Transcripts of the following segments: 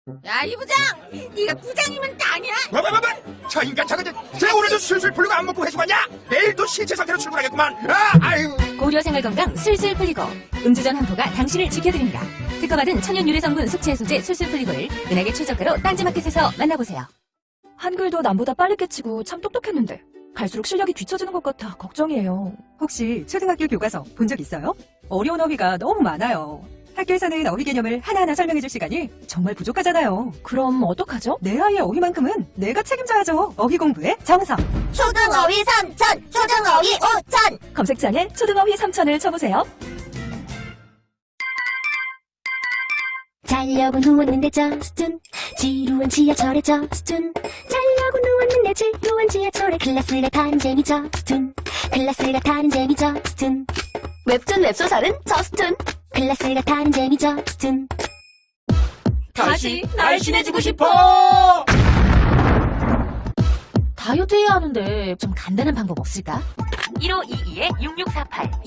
야, 이 부장! 네가 부장이면 땅이야? 뭐? 저 인간 저거들 제 오늘도 술술 풀리고 안 먹고 회식 왔냐? 내일도 신체 상태로 출근하겠구만. 아유. 고려 생활건강 술술 풀리고 음주전 한포가 당신을 지켜드립니다. 특허받은 천연 유래 성분 숙취 해소제 술술 풀리고를 은하계 최저가로 딴지마켓에서 만나보세요. 한글도 남보다 빨리 깨치고 참 똑똑했는데 갈수록 실력이 뒤처지는 것 같아 걱정이에요. 혹시 초등학교 교과서 본 적 있어요? 어려운 어휘가 너무 많아요. 학교에서는 어휘 개념을 하나하나 설명해줄 시간이 정말 부족하잖아요. 그럼 어떡하죠? 내 아이의 어휘만큼은 내가 책임져야죠. 어휘 공부의 정성. 초등어휘 3천, 초등어휘 5천! 검색창에 초등어휘 3천을 쳐보세요. 자려고 누웠는데 저스툰 지루한 지하철에 저스툰 자려고 누웠는데 지루한 지하철에 클래스가 타는 재미 저스툰 클래스가 타는 재미 저스툰 웹툰 웹소설은 저스툰. 클래스가 타는 재미 저스툰 다시 날씬해지고 싶어. 다이어트 해야 하는데 좀 간단한 방법 없을까? 1522-6648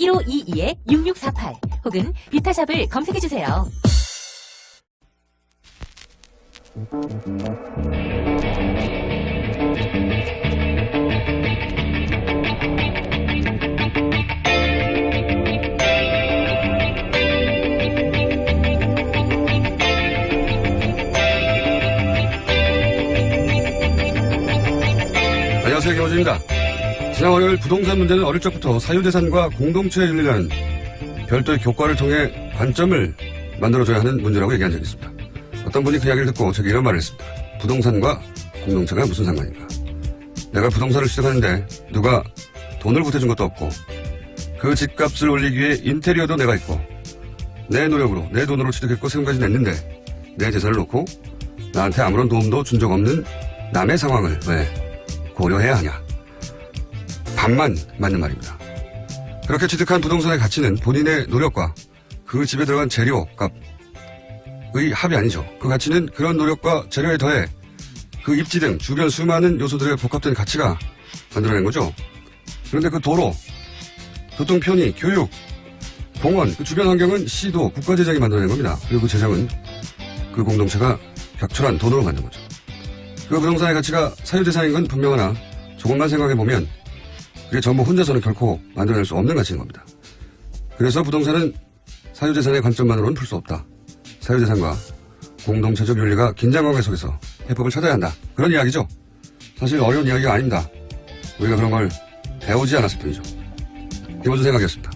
1522-6648 혹은 비타샵을 검색해주세요. 안녕하세요, 김호준입니다. 지난 월요일 부동산 문제는 어릴 적부터 사유재산과 공동체 윤리라는 별도의 교과를 통해 관점을 만들어줘야 하는 문제라고 얘기한 적이 있습니다. 어떤 분이 그 이야기를 듣고 제게 이런 말을 했습니다. 부동산과 공동체가 무슨 상관인가. 내가 부동산을 시작하는데 누가 돈을 보태준 것도 없고 그 집값을 올리기 위해 인테리어도 내가 있고 내 노력으로 내 돈으로 취득했고 세금까지 냈는데 내 재산을 놓고 나한테 아무런 도움도 준 적 없는 남의 상황을 왜 고려해야 하냐. 반만 맞는 말입니다. 그렇게 취득한 부동산의 가치는 본인의 노력과 그 집에 들어간 재료 값의 합이 아니죠. 그 가치는 그런 노력과 재료에 더해 그 입지 등 주변 수많은 요소들의 복합된 가치가 만들어낸 거죠. 그런데 그 도로, 교통 편의, 교육, 공원, 그 주변 환경은 시도, 국가 재정이 만들어낸 겁니다. 그리고 그 재정은 그 공동체가 벽출한 돈으로 만든 거죠. 그 부동산의 가치가 사유재산인 건 분명하나 조금만 생각해보면 그게 전부 혼자서는 결코 만들어낼 수 없는 가치인 겁니다. 그래서 부동산은 사유재산의 관점만으로는 풀 수 없다. 사유재산과 공동체적 윤리가 긴장관계 속에서 해법을 찾아야 한다. 그런 이야기죠. 사실 어려운 이야기가 아닙니다. 우리가 그런 걸 배우지 않았을 뿐이죠. 김호준 생각이었습니다.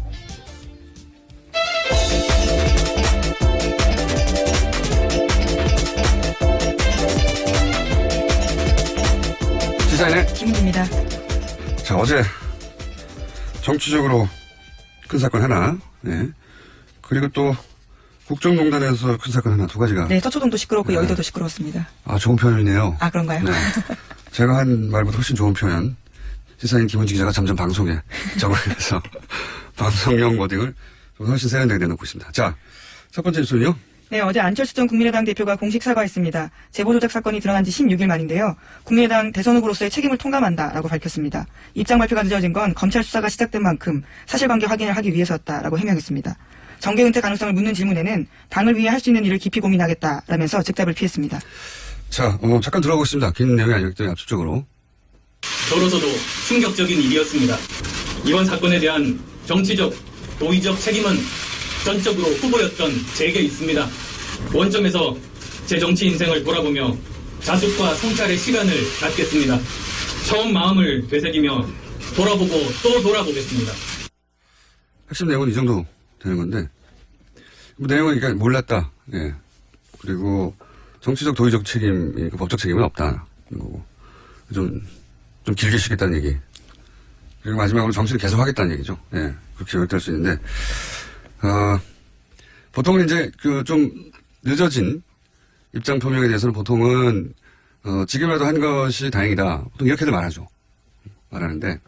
시사인의 김은입니다. 자, 어제 정치적으로 큰 사건 하나, 네. 그리고 또 국정농단에서 큰 사건 하나, 두 가지가. 네, 서초동도 시끄럽고 네. 여의도도 시끄러웠습니다. 아, 좋은 표현이네요. 아, 그런가요? 네. 제가 한 말보다 훨씬 좋은 표현. 시사인 김은지 기자가 점점 방송에 적응해서 방송용 워딩을 좀 훨씬 세련되게 내놓고 있습니다. 자, 첫 번째 뉴스는요. 네, 어제 안철수 전 국민의당 대표가 공식 사과했습니다. 제보 조작 사건이 드러난 지 16일 만인데요. 국민의당 대선 후보로서의 책임을 통감한다라고 밝혔습니다. 입장 발표가 늦어진 건 검찰 수사가 시작된 만큼 사실관계 확인을 하기 위해서였다라고 해명했습니다. 정계 은퇴 가능성을 묻는 질문에는 당을 위해 할 수 있는 일을 깊이 고민하겠다라면서 즉답을 피했습니다. 자, 잠깐 들어보겠습니다. 긴 내용이 아니기 때문에 압축적으로. 저로서도 충격적인 일이었습니다. 이번 사건에 대한 정치적, 도의적 책임은 전적으로 후보였던 제게 있습니다. 원점에서 제 정치 인생을 돌아보며 자숙과 성찰의 시간을 갖겠습니다. 처음 마음을 되새기며 돌아보고 또 돌아보겠습니다. 핵심 내용은 이 정도 되는 건데, 뭐 내용은 그러니까 몰랐다. 예. 그리고 정치적 도의적 책임, 그 법적 책임은 없다. 거고. 좀 길게 쉬겠다는 얘기. 그리고 마지막으로 정치를 계속 하겠다는 얘기죠. 예. 그렇게 요약될 수 있는데, 보통은 이제 좀 늦어진 입장 표명에 대해서는 보통은, 지금이라도 한 것이 다행이다. 보통 이렇게들 말하는데,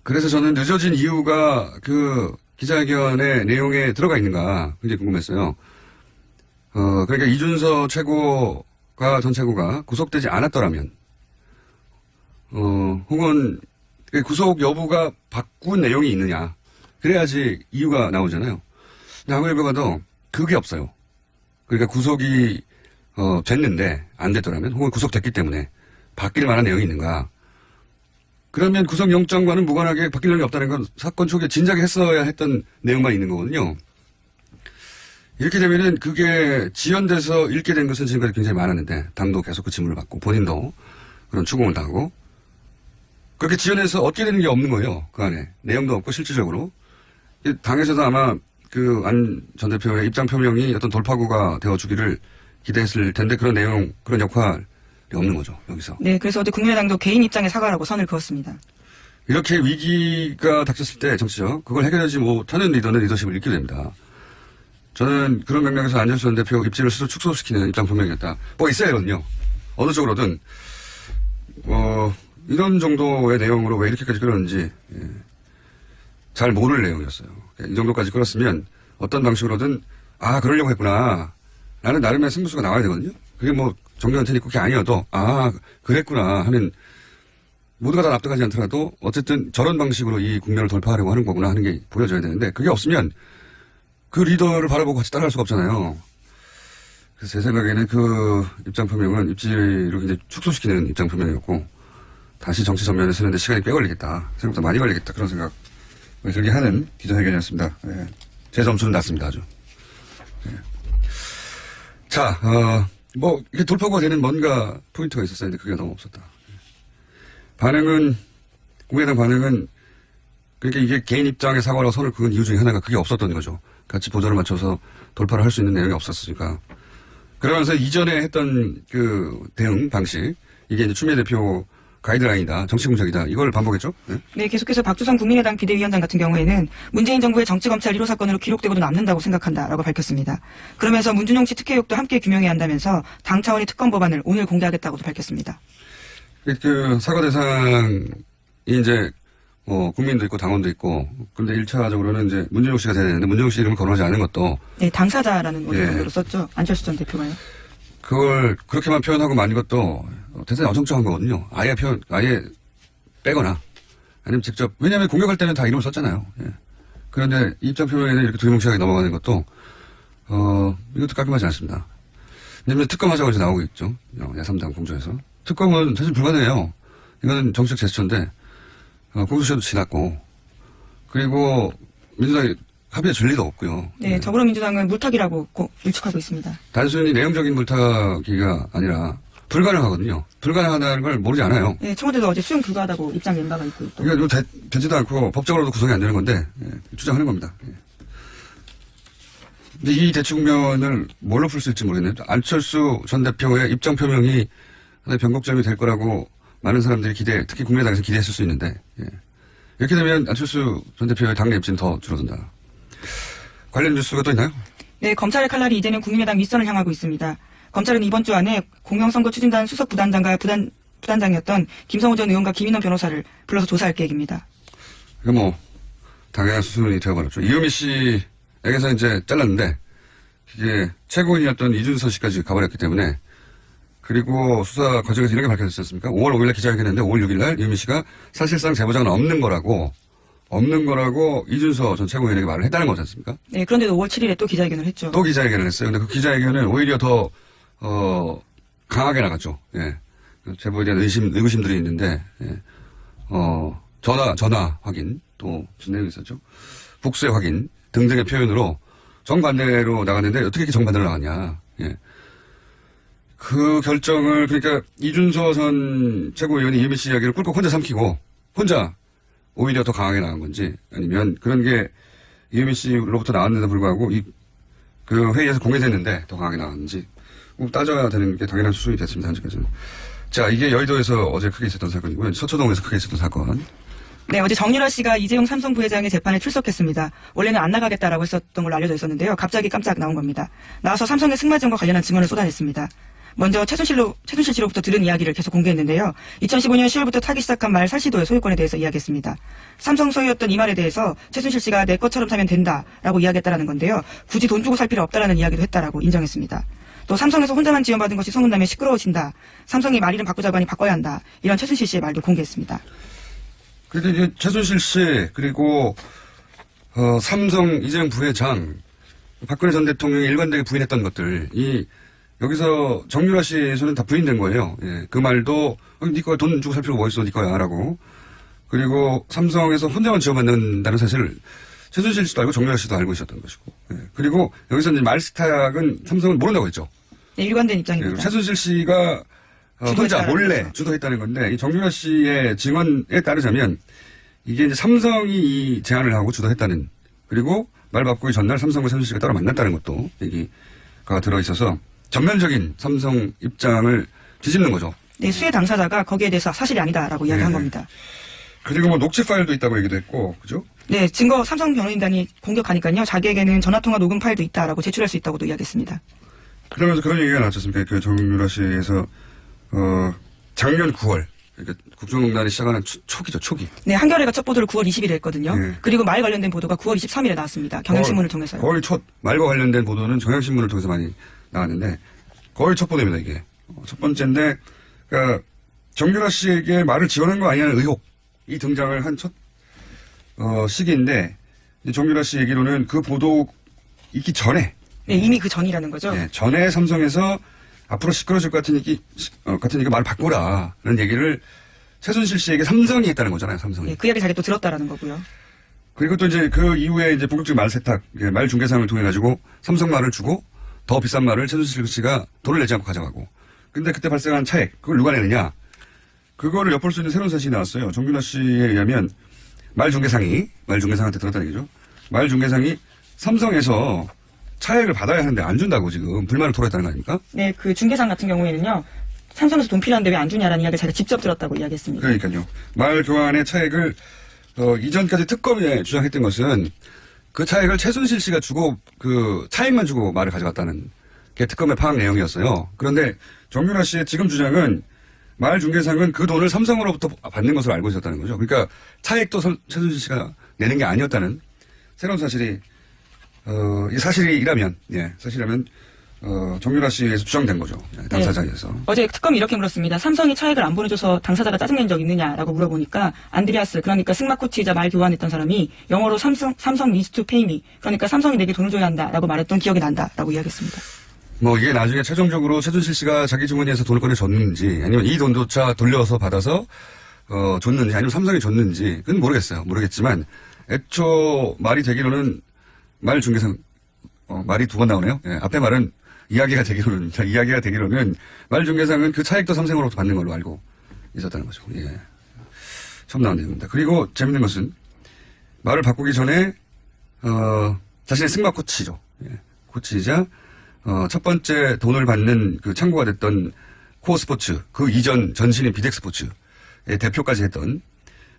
그래서 저는 늦어진 이유가 그 기자회견의 내용에 들어가 있는가 굉장히 궁금했어요. 그러니까 이준서 전 최고가 구속되지 않았더라면, 혹은 구속 여부가 바꾼 내용이 있느냐. 그래야지 이유가 나오잖아요. 근데 한국일보가도 그게 없어요. 그러니까 구속이 됐는데 안 됐더라면 혹은 구속됐기 때문에 바뀔 만한 내용이 있는가. 그러면 구속영장과는 무관하게 바뀔 내용이 없다는 건 사건 초기에 진작에 했어야 했던 내용만 있는 거거든요. 이렇게 되면은 그게 지연돼서 읽게 된 것은 지금까지 굉장히 많았는데 당도 계속 그 질문을 받고 본인도 그런 추궁을 당하고 그렇게 지연해서 얻게 되는 게 없는 거예요. 그 안에 내용도 없고 실질적으로 당에서도 아마 그 안 전 대표의 입장 표명이 어떤 돌파구가 되어주기를 기대했을 텐데 그런 내용 그런 역할이 없는 거죠 여기서. 네, 그래서 어제 국민의당도 개인 입장에 사과라고 선을 그었습니다. 이렇게 위기가 닥쳤을 때 정치적 그걸 해결하지 못하는 리더는 리더십을 잃게 됩니다. 저는 그런 맥락에서 안철수 전 대표 입지를 스스로 축소시키는 입장 표명이었다. 뭐 있어야 하거든요. 어느 쪽으로든 이런 정도의 내용으로 왜 이렇게까지 끌었는지 잘 모를 내용이었어요. 이 정도까지 끌었으면 어떤 방식으로든 그러려고 했구나 라는 나름의 승부수가 나와야 되거든요. 그게 뭐 정경한 테니까 그게 아니어도 그랬구나 하는 모두가 다 납득하지 않더라도 어쨌든 저런 방식으로 이 국면을 돌파하려고 하는 거구나 하는 게 보여져야 되는데 그게 없으면 그 리더를 바라보고 같이 따라갈 수가 없잖아요. 그래서 제 생각에는 그 입장 표명은 입지를 굉장히 축소시키는 입장 표명이었고 다시 정치 전면에 서는데 시간이 꽤 걸리겠다. 생각보다 많이 걸리겠다. 그런 생각을 들게 하는 기자회견이었습니다. 예. 제 점수는 낮습니다. 아주. 예. 자, 이게 돌파구가 되는 뭔가 포인트가 있었었는데 그게 너무 없었다. 반응은 국민의당 반응은 그러니까 이게 개인 입장의 사과라고 선을 그은 이유 중에 하나가 그게 없었던 거죠. 같이 보조를 맞춰서 돌파를 할 수 있는 내용이 없었으니까. 그러면서 이전에 했던 그 대응 방식, 이게 이제 추미애 대표 가이드라인이다, 정치 공작이다, 이걸 반복했죠? 네? 네, 계속해서 박주성 국민의당 비대위원장 같은 경우에는 문재인 정부의 정치검찰 1호 사건으로 기록되고도 남는다고 생각한다라고 밝혔습이 그러면서 문준용 씨 특혜욕도 함께 규명해야 한다면서 당 차원의 특검 법안을 오늘 공개하겠다고도 밝혔습니다. 그 사과 대상이 이제 국민도 있고 당원도 있고 그런데 1차적으로는 이제 문준용 씨가 돼야 되는데 문준용 씨 이름을 거론하지 않은 것도 네, 당사자라는 원칙으로 썼죠. 안철수 전 대표가요. 그걸 그렇게만 표현하고 만 것도 대단히 어정쩡한 거거든요. 아예 빼거나 아니면 직접 왜냐하면 공격할 때는 다 이름을 썼잖아요. 예. 그런데 입장 표명에는 이렇게 두리뭉실하게 넘어가는 것도 이것도 깔끔하지 않습니다. 왜냐하면 특검하자고 이제 나오고 있죠. 야3당 공조에서 특검은 사실 불가능해요. 이거는 정치적 제스처인데 공수처도 지났고 그리고 민주당이 합의에 줄 리도 없고요. 네, 더불어민주당은 물타기라고 일축하고 있습니다. 단순히 내용적인 물타기가 아니라 불가능하거든요. 불가능하다는 걸 모르지 않아요. 네, 청와대도 어제 수용 불가하다고 입장 낸 바가 있고. 이게 뭐 되지도 않고 법적으로도 구성이 안 되는 건데 주장하는 겁니다. 근데 이 대충면을 뭘로 풀 수 있을지 모르겠네요. 안철수 전 대표의 입장 표명이 하나의 변곡점이 될 거라고 많은 사람들이 특히 국민의당에서 기대했을 수 있는데 이렇게 되면 안철수 전 대표의 당내 입지는 더 줄어든다. 관련 뉴스가 또 있나요? 네, 검찰의 칼날이 이제는 국민의당 윗선을 향하고 있습니다. 검찰은 이번 주 안에 공명선거 추진단 수석 부단장과 부단장이었던 김성호 전 의원과 김인원 변호사를 불러서 조사할 계획입니다. 이거 뭐 당연한 수순이 되어버렸죠. 이유미 씨에게서 이제 잘랐는데 이게 최고인이었던 이준서 씨까지 가버렸기 때문에 그리고 수사 과정에서 이런 게 밝혀졌지 않습니까? 5월 5일날 기자회견했는데 5월 6일날 이유미 씨가 사실상 제보자는 없는 거라고 이준서 전 최고위원에게 말을 했다는 거지 않습니까? 네, 그런데도 5월 7일에 또 기자회견을 했죠. 또 기자회견을 했어요. 근데 그 기자회견은 오히려 더 강하게 나갔죠. 예. 제보에 대한 의구심들이 있는데 전화 확인 또 무슨 내용이 있었죠? 복수의 확인 등등의 표현으로 정반대로 나갔는데 어떻게 이렇게 정반대로 나갔냐? 예. 그 결정을 그러니까 이준서 전 최고위원이 이유미 씨 이야기를 꿀꺽 혼자 삼키고 혼자 오히려 더 강하게 나간 건지 아니면 그런 게 이유미 씨로부터 나왔는데도 불구하고 그 회의에서 공개됐는데 더 강하게 나왔는지 따져야 되는 게 당연한 수순이 됐습니다. 현재까지는. 자, 이게 여의도에서 어제 크게 있었던 사건이고요. 서초동에서 크게 있었던 사건. 네, 어제 정유라 씨가 이재용 삼성 부회장의 재판에 출석했습니다. 원래는 안 나가겠다라고 했었던 걸로 알려져 있었는데요. 갑자기 깜짝 나온 겁니다. 나와서 삼성의 승마지원과 관련한 증언을 쏟아냈습니다. 먼저 최순실 씨로부터 들은 이야기를 계속 공개했는데요. 2015년 10월부터 타기 시작한 말 살시도의 소유권에 대해서 이야기했습니다. 삼성 소유였던 이 말에 대해서 최순실 씨가 내 것처럼 타면 된다라고 이야기했다라는 건데요. 굳이 돈 주고 살 필요 없다라는 이야기도 했다라고 인정했습니다. 또 삼성에서 혼자만 지원받은 것이 소문나면 시끄러워진다. 삼성이 말 이름 바꾸자고 하니 바꿔야 한다. 이런 최순실 씨의 말도 공개했습니다. 그런데 이제 최순실 씨 그리고 삼성 이재용 부회장 박근혜 전 대통령이 일관되게 부인했던 것들 여기서 정유라 씨의 손은 다 부인된 거예요. 예, 그 말도 네 거야 돈 주고 살 필요가 뭐 있어 네 거야 라고. 그리고 삼성에서 혼자만 지원받는다는 사실을 최순실 씨도 알고 정유라 씨도 알고 있었던 것이고. 예, 그리고 여기서 이제 말 스탁은 삼성은 모른다고 했죠. 네, 일관된 예, 입장입니다. 최순실 씨가 혼자 몰래 거죠. 주도했다는 건데 이 정유라 씨의 증언에 따르자면 이게 이제 삼성이 이 제안을 하고 주도했다는 그리고 말 바꾸기 전날 삼성과 최순실 씨가 따로 만났다는 것도 얘기가 들어있어서 전면적인 삼성 입장을 뒤집는 거죠. 네, 수혜 당사자가 거기에 대해서 사실이 아니다라고 이야기한 겁니다. 그리고 뭐 녹취 파일도 있다고 얘기도 했고, 그죠? 네, 증거 삼성 변호인단이 공격하니까요. 자기에게는 전화통화 녹음 파일도 있다라고 제출할 수 있다고도 이야기했습니다. 그러면서 그런 얘기가 나왔지 않습니까? 그 정유라 씨에서 작년 9월 그러니까 국정농단이 시작하는 초기죠, 초기. 네, 한겨레가 첫 보도를 9월 20일에 했거든요. 네. 그리고 말 관련된 보도가 9월 23일에 나왔습니다. 경향신문을 통해서요. 거의 첫 말과 관련된 보도는 경향신문을 통해서 많이 나왔는데 거의 첫 보도입니다, 이게. 첫 번째인데, 그러니까 정유라 씨에게 말을 지원한 거 아니냐는 의혹이 등장을 한 첫 시기인데 정유라 씨 얘기로는 그 보도 있기 전에 네, 이미 그 전이라는 거죠. 네, 전에 삼성에서 앞으로 시끄러질 것 같으니까 말을 바꾸라는 얘기를 최순실 씨에게 삼성이 했다는 거잖아요, 삼성이. 네, 그 이야기 자기 또 들었다라는 거고요. 그리고 또 이제 그 이후에 이제 본격적인 말 세탁, 말 중개상을 통해 가지고 삼성 말을 주고 더 비싼 말을 최순실 씨가 돈을 내지 않고 가져가고. 근데 그때 발생한 차액, 그걸 누가 내느냐? 그거를 엿볼 수 있는 새로운 사실이 나왔어요. 정균아 씨에 의하면 말 중개상한테 들었다는 얘기죠. 말 중개상이 삼성에서 차액을 받아야 하는데 안 준다고 지금 불만을 토로했다는 거 아닙니까? 네, 그 중개상 같은 경우에는요. 삼성에서 돈 필요한데 왜 안 주냐라는 이야기를 자기가 직접 들었다고 이야기했습니다. 그러니까요. 말 교환의 차액을 이전까지 특검에 주장했던 것은 그 차액을 최순실 씨가 주고 그 차액만 주고 말을 가져갔다는 게 특검의 파악 내용이었어요. 그런데 정유라 씨의 지금 주장은 말 중개상은 그 돈을 삼성으로부터 받는 것으로 알고 있었다는 거죠. 그러니까 차액도 최순실 씨가 내는 게 아니었다는 새로운 사실이 이 사실이라면 정유라 씨에서 주장된 거죠. 당사자에서. 네. 어제 특검이 이렇게 물었습니다. 삼성이 차액을 안 보내줘서 당사자가 짜증낸 적 있느냐라고 물어보니까 안드레아스, 그러니까 승마 코치이자 말 교환했던 사람이 영어로 삼성 needs to pay me, 그러니까 삼성이 내게 돈을 줘야 한다라고 말했던 기억이 난다라고 이야기했습니다. 뭐 이게 나중에 최종적으로 최순실 씨가 자기 주머니에서 돈을 꺼내줬는지 아니면 이 돈조차 돌려서 받아서 줬는지 아니면 삼성이 줬는지 그건 모르겠어요. 모르겠지만 애초 말이 되기로는 말 중개상 말이 두 번 나오네요. 예, 앞에 말은 이야기가 되기로는 말 중개상은 그 차액도 삼성으로부터 받는 걸로 알고 있었다는 거죠. 예. 처음 나온 내용입니다. 그리고 재밌는 것은 말을 바꾸기 전에 자신의 승마 코치죠. 예. 코치이자 첫 번째 돈을 받는 그 창구가 됐던 코어 스포츠, 그 이전 전신인 비덱 스포츠의 대표까지 했던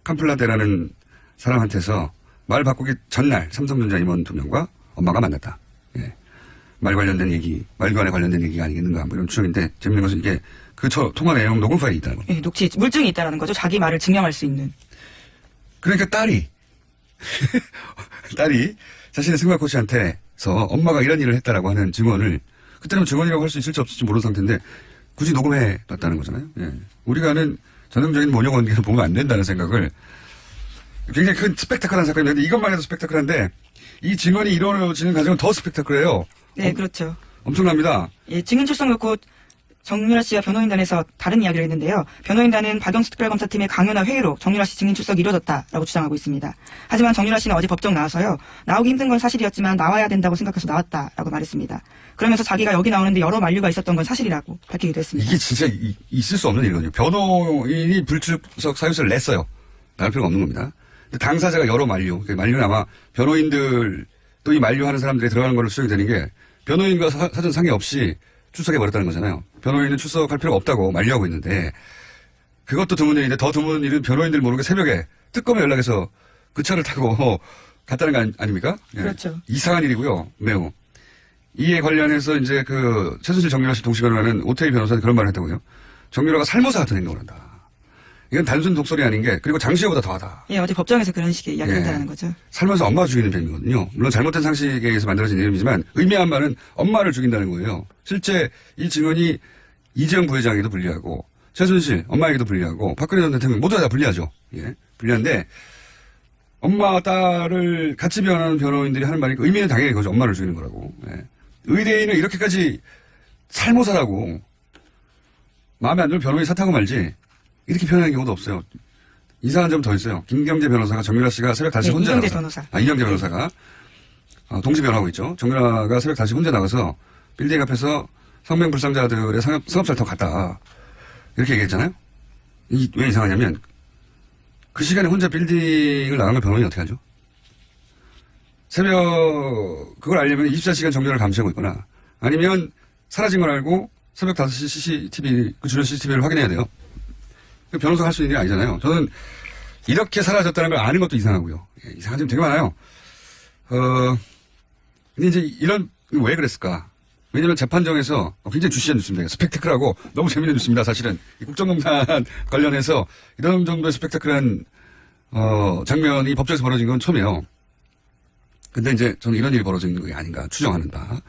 캄플라데라는 사람한테서 말 바꾸기 전날 삼성전자 임원 2명과 엄마가 만났다. 예. 말 관련된 얘기, 말교환에 관련된 얘기가 아니겠는가, 뭐 이런 추정인데, 재밌는 것은 이게 그 통화 내용 녹음 파일이 있다는 거예요. 네, 물증이 있다는 거죠. 자기 말을 증명할 수 있는. 그러니까 딸이 자신의 승마 코치한테서 엄마가 이런 일을 했다라고 하는 증언을, 그때는 증언이라고 할 수 있을지 없을지 모르는 상태인데, 굳이 녹음해 놨다는 거잖아요. 예. 우리가 아는 전형적인 모녀 관계를 보면 안 된다는 생각을, 굉장히 큰 스펙타클한 사건인데, 이것만 해도 스펙타클한데, 이 증언이 이루어지는 과정은 더 스펙타클해요. 네, 그렇죠. 엄청납니다. 예, 증인 출석 놓고 정유라 씨와 변호인단에서 다른 이야기를 했는데요. 변호인단은 박영수 특별검사팀의 강요나 회의로 정유라 씨 증인 출석이 이루어졌다라고 주장하고 있습니다. 하지만 정유라 씨는 어제 법정 나와서요. 나오기 힘든 건 사실이었지만 나와야 된다고 생각해서 나왔다라고 말했습니다. 그러면서 자기가 여기 나오는데 여러 만류가 있었던 건 사실이라고 밝히기도 했습니다. 이게 진짜 있을 수 없는 일이거든요. 변호인이 불출석 사유서를 냈어요. 나올 필요가 없는 겁니다. 근데 당사자가 여러 만류, 만류는 아마 변호인들 또 이 만류하는 사람들이 들어가는 걸로 수정이 되는 게 변호인과 사전 상의 없이 출석해버렸다는 거잖아요. 변호인은 출석할 필요가 없다고 만류하고 있는데 그것도 드문 일인데 더 드문 일은 변호인들 모르게 새벽에 특검에 연락해서 그 차를 타고 갔다는 거 아닙니까? 예. 그렇죠. 이상한 일이고요. 매우. 이에 관련해서 이제 그 최순실 정유라 씨 동시 변호하는 오태희 변호사는 그런 말을 했다고요. 정유라가 살모사 같은 행동을 한다. 이건 단순 독설이 아닌 게 그리고 장시호보다 더하다. 예, 어제 법정에서 그런 식의 이야기를 예. 했다는 거죠. 살면서 엄마 죽이는 셈이거든요. 물론 잘못된 상식에 의해서 만들어진 이름이지만 의미한 말은 엄마를 죽인다는 거예요. 실제 이 증언이 이재용 부회장에게도 불리하고 최순실 엄마에게도 불리하고 박근혜 전 대통령 모두 다 불리하죠. 예, 불리한데 엄마와 딸을 같이 변호하는 변호인들이 하는 말이니까 의미는 당연히 그거죠. 엄마를 죽이는 거라고. 예. 의대인을 이렇게까지 살모사라고 마음에 안 들면 변호인이 사퇴하고 말지 이렇게 표현하는 경우도 없어요. 이상한 점 더 있어요. 김경재 변호사가 정유라 씨가 새벽 5시 혼자 이경재 나가서 변호사. 이경재 변호사가 동시 변호하고 있죠. 정유라가 새벽 5시 혼자 나가서 빌딩 앞에서 성명불상자들의 성업살 타고 갔다. 이렇게 얘기했잖아요. 왜 이상하냐면 그 시간에 혼자 빌딩을 나간 걸 변호인이 어떻게 하죠? 새벽 그걸 알려면 24시간 정면을 감시하고 있거나 아니면 사라진 걸 알고 새벽 5시 CCTV 그 주변 CCTV를 확인해야 돼요. 변호사가 할 수 있는 일이 아니잖아요. 저는 이렇게 사라졌다는 걸 아는 것도 이상하고요. 예, 이상한 점이 되게 많아요. 근데 이제 왜 그랬을까? 왜냐면 재판정에서 굉장히 주시한 뉴스입니다. 스펙타클하고 너무 재밌는 뉴스입니다. 사실은 이 국정농단 관련해서 이런 정도의 스펙타클한 장면이 법정에서 벌어진 건 처음이에요. 근데 이제 저는 이런 일이 벌어진 게 아닌가 추정하는 바.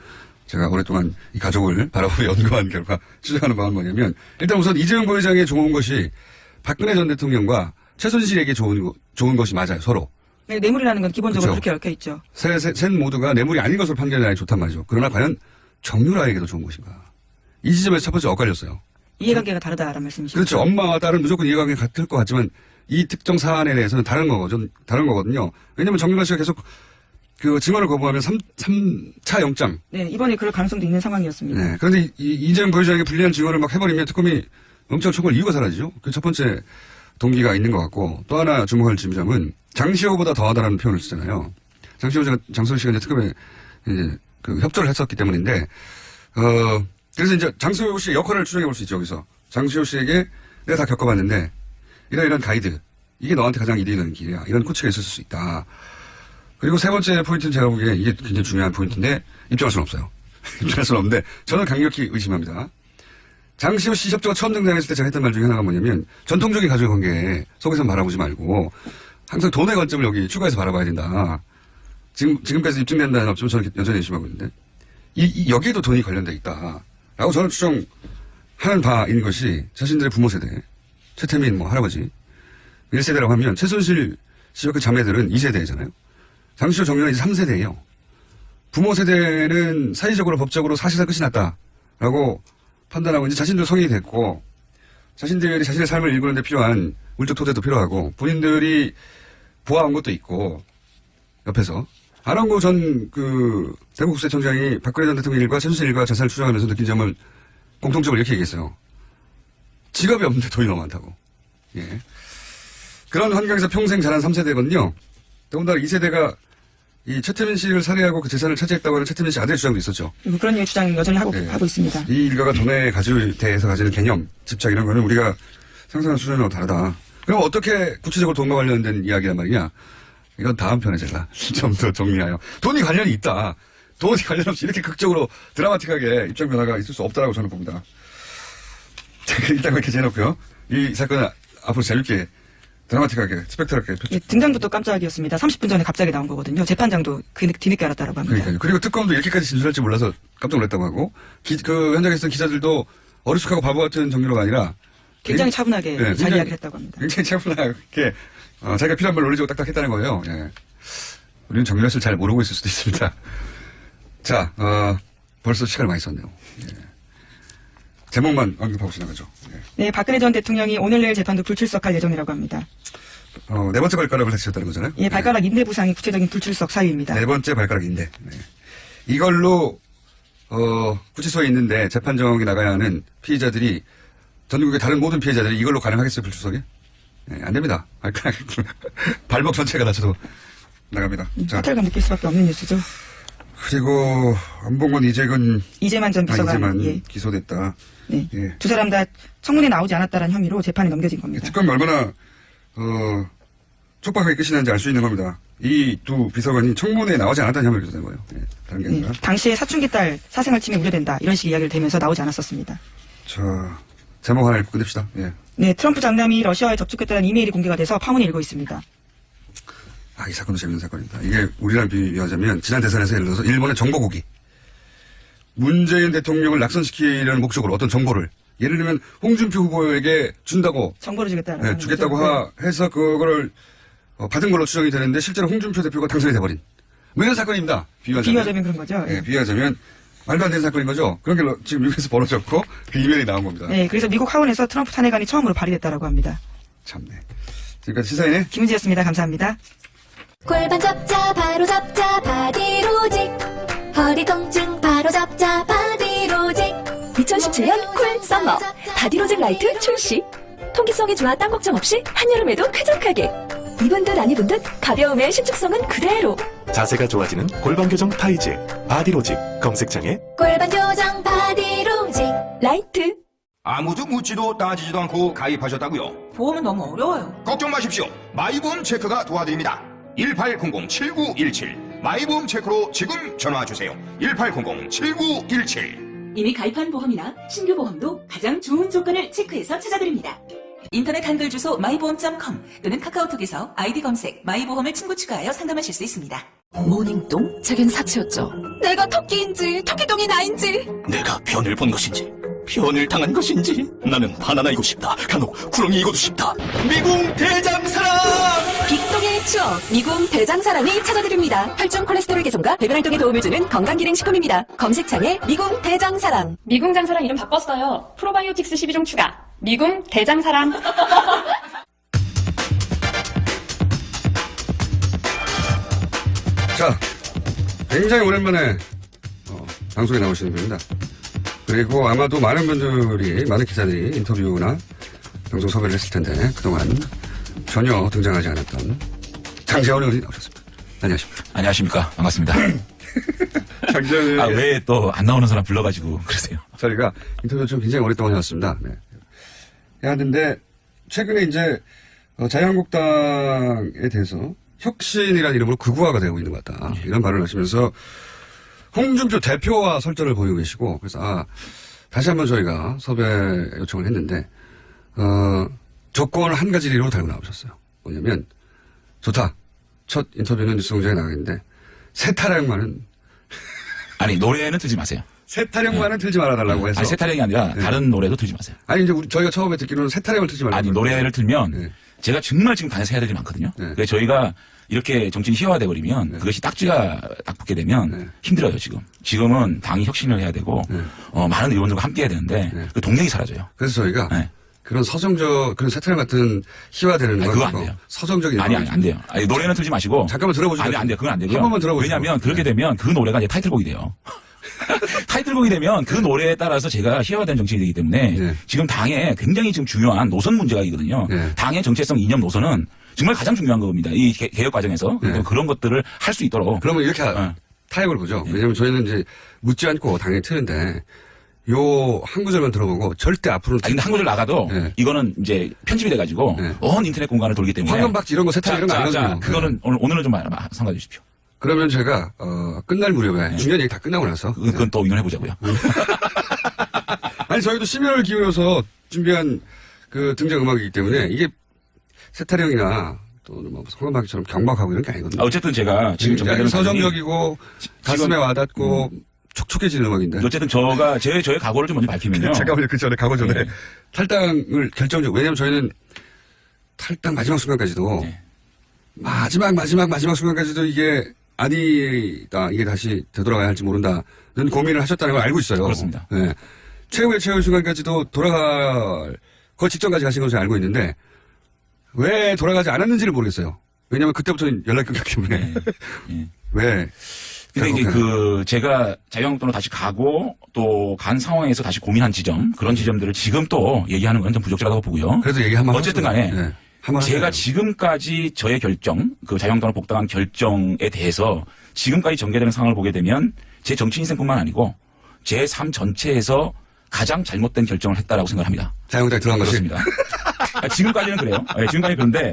제가 오랫동안 이 가족을 바라보고 연구한 결과 추정하는 바는 뭐냐면 일단 우선 이재용 부회장에 좋은 것이 박근혜 전 대통령과 최순실에게 좋은 것이 맞아요. 서로. 네, 뇌물이라는 건 기본적으로 그렇죠. 그렇게 얽혀 있죠. 셋 모두가 뇌물이 아닌 것으로 판결하니 좋단 말이죠. 그러나 과연 정유라에게도 좋은 것인가. 이 지점에서 첫 번째 엇갈렸어요. 이해관계가 다르다라는 말씀이시죠. 그렇죠. 엄마와 딸은 무조건 이해관계가 같을 것 같지만 이 특정 사안에 대해서는 다른 거거든요. 왜냐하면 정유라 씨가 계속 그 증언을 거부하면 3차 영장. 네, 이번에 그럴 가능성도 있는 상황이었습니다. 네. 그런데 이재용 부회장에게 불리한 증언을 막 해버리면 특검이 영장 청구할 이유가 사라지죠. 그 첫 번째 동기가 있는 것 같고 또 하나 주목할 지점은 장시호보다 더하다라는 표현을 쓰잖아요. 장시호가 장소희 씨가 이제 특검에 이제 그 협조를 했었기 때문인데 그래서 이제 장시호 씨의 역할을 추정해 볼 수 있죠. 여기서 장시호 씨에게 내가 다 겪어봤는데 이런 가이드 이게 너한테 가장 이득이 되는 길이야. 이런 코치가 있었을 수 있다. 그리고 세 번째 포인트는 제가 보기에 이게 굉장히 중요한 포인트인데 입증할 수는 없어요. 입증할 수는 없는데 저는 강력히 의심합니다. 장시호 씨 협조가 처음 등장했을 때 제가 했던 말 중에 하나가 뭐냐면 전통적인 가족 관계 속에서 바라보지 말고 항상 돈의 관점을 여기 추가해서 바라봐야 된다. 지금까지 입증된다는 없지만 저는 여전히 의심하고 있는데 여기에도 돈이 관련돼 있다라고 저는 추정하는 바인 것이 자신들의 부모 세대 최태민 할아버지 1세대라고 하면 최순실 씨와 그 자매들은 2세대잖아요. 장시호 정유라는 이제 3세대예요. 부모 세대는 사회적으로 법적으로 사실상 끝이 났다라고 판단하고 이제 자신들 성인이 됐고 자신들이 자신의 삶을 일구는 데 필요한 물적 토대도 필요하고 본인들이 보아온 것도 있고 옆에서 안원구 전 대구국세청장이 박근혜 전 대통령 일과 최순실 일과 재산을 추정하면서 느낀 점을 공통적으로 이렇게 얘기했어요. 직업이 없는데 돈이 너무 많다고. 예. 그런 환경에서 평생 자란 3세대거든요. 더군다나 2세대가 이 최태민 씨를 살해하고 그 재산을 차지했다고 하는 최태민 씨 아들의 주장도 있었죠. 그런 주장 여전히 하고 있습니다. 이 일가가 돈의 가치에 대해서 가지는 개념, 집착 이런 거는 우리가 상상하는 수준하고 다르다. 그럼 어떻게 구체적으로 돈과 관련된 이야기란 말이냐. 이건 다음 편에 제가 좀 더 정리하여. 돈이 관련이 있다. 돈이 관련 없이 이렇게 극적으로 드라마틱하게 입장 변화가 있을 수 없다라고 저는 봅니다. 일단 그렇게 재놓고요. 이 사건은 앞으로 재밌게 드라마틱하게 스펙트럴하게 예, 등장부터 깜짝이었습니다. 30분 전에 갑자기 나온 거거든요. 재판장도 뒤늦게 알았다라고 합니다. 그러니까요. 그리고 특검도 이렇게까지 진술할 줄 몰라서 깜짝 놀랐다고 하고 그 현장에 있던 기자들도 어리숙하고 바보 같은 정유라가 아니라 굉장히 차분하게 네, 잘 이야기를 했다고 합니다. 굉장히 차분하게 자기가 필요한 말 논리적으로 딱딱 했다는 거예요. 예. 우리는 정유라 씨를 잘 모르고 있을 수도 있습니다. 자, 벌써 시간을 많이 썼네요. 예. 제목만 언급하고 지나가죠. 예. 네, 박근혜 전 대통령이 오늘 내일 재판도 불출석할 예정이라고 합니다. 네 번째 발가락을 다치셨다는 거잖아요. 예, 발가락 인대 부상이 구체적인 불출석 사유입니다. 네 번째 발가락 인대. 네. 이걸로 구치소에 있는데 재판정에 나가야 하는 피해자들이 전국의 다른 모든 피해자들이 이걸로 가능하겠어요, 불출석에? 네, 안 됩니다. 발목 전체가 다쳐도 나갑니다. 자, 사탈감 느낄 수밖에 없는 뉴스죠. 그리고 안봉건 이재만 전 비서관 이재만 예. 기소됐다. 네. 예. 두 사람 다 청문회 나오지 않았다는 혐의로 재판에 넘겨진 겁니다. 특검이 얼마나 촉박하게 끝이 나는지 알 수 있는 겁니다. 이 두 비서관이 청문회에 나오지 않았다는 혐의를 기소된 거예요. 예, 다른 게 아니라. 당시에 사춘기 딸 사생활 침해 우려된다 이런 식의 이야기를 대면서 나오지 않았었습니다. 자, 제목 하나 읽고 끝냅시다. 예. 네, 트럼프 장남이 러시아에 접촉했다는 이메일이 공개가 돼서 파문이 일고 있습니다. 이 사건도 재밌는 사건입니다. 이게 우리랑 비교하자면 지난 대선에서 예를 들어서 일본의 정보국이 문재인 대통령을 낙선시키려는 목적으로 어떤 정보를 예를 들면 홍준표 후보에게 준다고 정보를 주겠다라고 주겠다고 해서 그거를 받은 걸로 추정이 되는데 실제로 홍준표 대표가 당선이 돼버린 뭐 이런 사건입니다. 비유하자면 그런 거죠. 네, 비유하자면 말도 안 되는 사건인 거죠? 그런 게 지금 미국에서 벌어졌고 그 이면이 나온 겁니다. 네, 그래서 미국 하원에서 트럼프 탄핵안이 처음으로 발의됐다라고 합니다. 참네. 지금까지 시사인의 김은지였습니다. 감사합니다. 골반 잡자 바로 잡자 바디로직 허리 통증 바로 잡자 바디로직 2017년 쿨 썸머 바디로직 라이트 출시. 통기성이 좋아 땀 걱정 없이 한여름에도 쾌적하게. 입은 듯 안 입은 듯 가벼움의 신축성은 그대로. 자세가 좋아지는 골반 교정 타이즈 바디로직 검색창에 골반 교정 바디로직 라이트. 아무도 묻지도 따지지도 않고 가입하셨다고요? 보험은 너무 어려워요. 걱정 마십시오. 마이보험 체크가 도와드립니다. 1800-7917 마이보험 체크로 지금 전화주세요. 1800-7917 이미 가입한 보험이나 신규 보험도 가장 좋은 조건을 체크해서 찾아드립니다. 인터넷 한글 주소 마이보험.com 또는 카카오톡에서 아이디 검색 마이보험을 친구 추가하여 상담하실 수 있습니다. 모닝똥? 제겐 사치였죠. 내가 토끼인지 토끼똥이 나인지. 내가 변을 본 것인지 변을 당한 것인지 나는 바나나이고 싶다. 간혹 구렁이이고도 싶다. 미궁 대장사랑 빅똥의 추억 미궁 대장사랑이 찾아드립니다. 혈중 콜레스테롤 개선과 배변 활동에 도움을 주는 건강기능식품입니다. 검색창에 미궁 대장사랑. 미궁 장사랑 이름 바꿨어요. 프로바이오틱스 12종 추가. 미궁 대장사랑. 자, 굉장히 오랜만에 방송에 나오시는 분입니다. 그리고 아마도 많은 분들이, 많은 기자들이 인터뷰나 방송 섭외를 했을 텐데 그동안 전혀 등장하지 않았던 장재원 의원이 나오셨습니다. 안녕하십니까. 안녕하십니까. 반갑습니다. 장재원 아, 왜 또 안 나오는 사람 불러가지고 그러세요? 저희가 인터뷰를 좀 굉장히 오랫동안 해왔습니다. 네. 해왔는데 최근에 이제 자유한국당에 대해서 혁신이라는 이름으로 극우화가 되고 있는 것 같다. 이런 발언을 하시면서 홍준표 대표와 설전을 벌이고 계시고 그래서 다시 한번 저희가 섭외 요청을 했는데 조건을 한 가지로 달고 나오셨어요. 뭐냐면 좋다. 첫 인터뷰는 뉴스공장에 나가겠는데 새 타령만은 아니 노래는 틀지 마세요. 새 타령만은 틀지 말아달라고 해서 아니 새 타령이 아니라 다른 노래도 틀지 마세요. 아니 이제 저희가 처음에 듣기로는 새 타령을 틀지 말라고 아니 노래를 틀면 제가 정말 지금 반에서 해야 될 일이 많거든요. 그래서 저희가 이렇게 정치인이 희화화돼 버리면 그것이 딱지가 딱 붙게 되면 힘들어요 지금. 지금은 당이 혁신을 해야 되고 많은 의원들과 함께 해야 되는데 그 동력이 사라져요. 그래서 저희가 그런 서정적 그런 새 타령 같은 희화되는 거 그거 안 돼요. 서정적인 아니 안 돼요. 아니 노래는 틀지 마시고 잠깐만 들어보시죠. 아니 안 돼요. 그건 안 되고요. 한 번만 들어보시죠. 왜냐하면 그렇게 되면 그 노래가 이제 타이틀곡이 돼요. 타이틀곡이 되면 그 노래에 따라서 제가 희화화된 정치인이 되기 때문에 지금 당에 굉장히 지금 중요한 노선 문제가 있거든요. 당의 정체성 이념 노선은 정말 가장 중요한 겁니다. 이 개혁 과정에서 그런 것들을 할 수 있도록. 그러면 이렇게 타협을 보죠. 왜냐하면 저희는 이제 묻지 않고 당연히 트는데 요 한 구절만 들어보고 절대 앞으로는. 아니, 근데 한 구절 나가도 이거는 이제 편집이 돼가지고 온 인터넷 공간을 돌기 때문에. 황금박쥐 이런 거 세탁 이런 거 안 하거든요. 그거는 오늘은 좀 삼가 주십시오. 그러면 제가 끝날 무렵에 중요한 얘기 다 끝나고 나서 그건 또 의논해 보자고요. 아니 저희도 심혈을 기울여서 준비한 그 등장 음악이기 때문에 이게 세타령이나 또는 뭐 황금박쥐처럼 경박하고 이런 게 아니거든요. 어쨌든 제가 지금 서정적이고 가슴에 와닿고 촉촉해지는 음악인데. 어쨌든 저의 각오를 좀 먼저 밝히면요. 잠깐만요. 그 전에 각오 전에 탈당을 결정적으로. 왜냐면 저희는 탈당 마지막 순간까지도 마지막 순간까지도 이게 아니다. 이게 다시 되돌아가야 할지 모른다는 고민을 하셨다는 걸 알고 있어요. 그렇습니다. 네. 최후의 순간까지도 돌아갈 그 직전까지 가신 것을 알고 있는데 왜 돌아가지 않았는지를 모르겠어요. 왜냐면 그때부터는 연락이 끊겼기 때문에. 왜? 근데 이제 제가 자유한국당으로 다시 가고 또 간 상황에서 다시 고민한 지점, 그런 지점들을 지금 또 얘기하는 건 좀 부적절하다고 보고요. 그래도 얘기 한번 어쨌든 간에 제가 하세요. 지금까지 저의 결정, 그 자유한국당으로 복당한 결정에 대해서 지금까지 전개되는 상황을 보게 되면 제 정치 인생뿐만 아니고 제 삶 전체에서 가장 잘못된 결정을 했다라고 생각을 합니다. 자유한국당에 들어간 것이? 그렇습니다. 지금까지는 그래요. 지금까지 그런데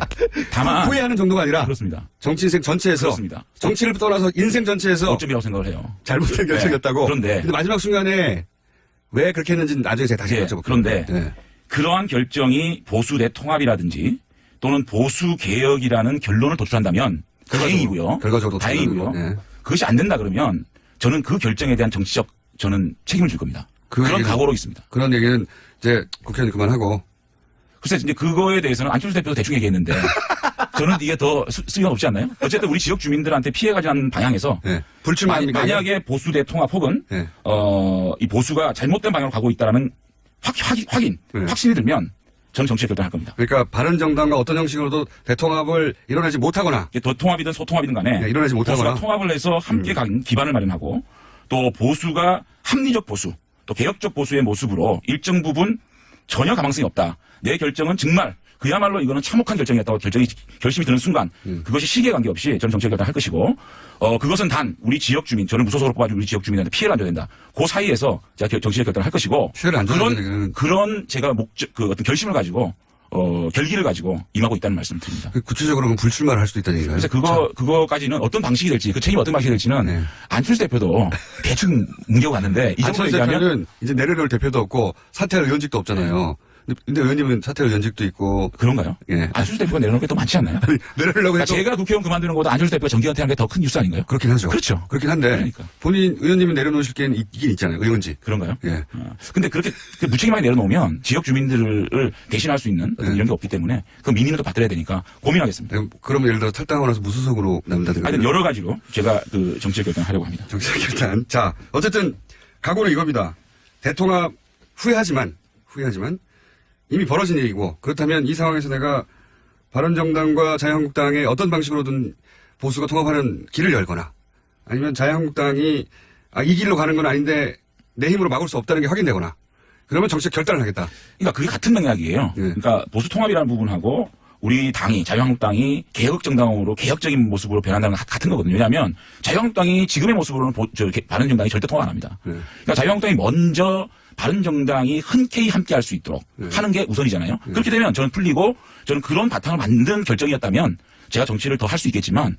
다만 후회하는 정도가 아니라 그렇습니다. 정치 인생 전체에서 그렇습니다. 정치를 떠나서 인생 전체에서 어점이라고 생각을 해요. 잘못된 결정이었다고. 그런데 마지막 순간에 왜 그렇게 했는지는 나중에 제가 다시 여쭤볼게요. 그런데 그러한 결정이 보수 대통합이라든지 또는 보수 개혁이라는 결론을 도출한다면 다행이고요. 결과적으로 다행이고요. 그것이 안 된다 그러면 저는 그 결정에 대한 정치적 저는 책임을 질 겁니다. 그런 각오로 있습니다. 그런 얘기는 이제 국회의원 그만하고. 글쎄 이제 그거에 대해서는 안철수 대표도 대충 얘기했는데 저는 이게 더 쓸모가 없지 않나요? 어쨌든 우리 지역 주민들한테 피해가지 않는 방향에서 네. 불출마합니까? 만약에 보수 대 통합 혹은 네. 이 보수가 잘못된 방향으로 가고 있다라는 확인, 네. 확신이 들면 저는 정치에 결단할 겁니다. 그러니까 바른정당과 어떤 형식으로도 대통합을 이뤄내지 못하거나 통합이든 소통합이든 간에 네, 이뤄내지 못하거나 보수가 통합을 해서 함께 기반을 마련하고 또 보수가 합리적 보수 또 개혁적 보수의 모습으로 일정 부분 전혀 가망성이 없다. 내 결정은 정말 그야말로 이거는 참혹한 결정이었다고 결심이 드는 순간 그것이 시기에 관계없이 저는 정치에 결단할 것이고 그것은 단 우리 지역 주민 저는 무소속으로 뽑아준 우리 지역 주민한테 피해를 안 줘야 된다. 그 사이에서 제가 정치에 결단을 할 것이고 피해를 안 줘야 된다. 그런 제가 어떤 결심을 가지고 결기를 가지고 임하고 있다는 말씀을 드립니다. 구체적으로는 불출마를 할 수도 있다는 얘기가요. 그래서 그거까지는 어떤 방식이 될지 그 책임이 어떤 방식이 될지는 안철수 대표도 대충 문제가 왔는데 이 정도 안철수 얘기하면 대표는 이제 내려놓을 대표도 없고 사퇴할 의원직도 없잖아요. 근데 의원님은 사퇴할 의원직도 있고. 그런가요? 예. 안철수 대표가 내려놓을 게 더 많지 않나요? 내려놓으려고 해도 제가 국회의원 그만두는 것보다 안철수 대표가 정기은퇴하는 게 더 큰 뉴스 아닌가요? 그렇긴 하죠. 그렇죠. 그렇긴 한데 그러니까. 본인 의원님이 내려놓으실 게 있긴 있잖아요. 의원직. 그런가요? 예. 근데 그렇게 무책임하게 내려놓으면 지역 주민들을 대신할 수 있는 어떤 이런 게 없기 때문에 그 민의는 또 받들어야 되니까 고민하겠습니다. 그러면 예를 들어 탈당하고 나서 무소속으로 남는다든가. 하여튼 여러 가지로 제가 그 정치적 결단하려고 합니다. 정치적 결단. 자, 어쨌든 각오는 이겁니다. 대통합 후회하지만 이미 벌어진 일이고 그렇다면 이 상황에서 내가 바른정당과 자유한국당의 어떤 방식으로든 보수가 통합하는 길을 열거나 아니면 자유한국당이 이 길로 가는 건 아닌데 내 힘으로 막을 수 없다는 게 확인되거나 그러면 정치적 결단을 하겠다. 그러니까 그게 같은 맥락이에요. 그러니까 보수 통합이라는 부분하고 우리 당이 자유한국당이 개혁정당으로 개혁적인 모습으로 변한다는 건 같은 거거든요. 왜냐하면 자유한국당이 지금의 모습으로는 바른정당이 절대 통합 안 합니다. 그러니까 자유한국당이 먼저 바른정당이 흔쾌히 함께할 수 있도록 하는 게 우선이잖아요. 그렇게 되면 저는 풀리고 저는 그런 바탕을 만든 결정이었다면 제가 정치를 더 할 수 있겠지만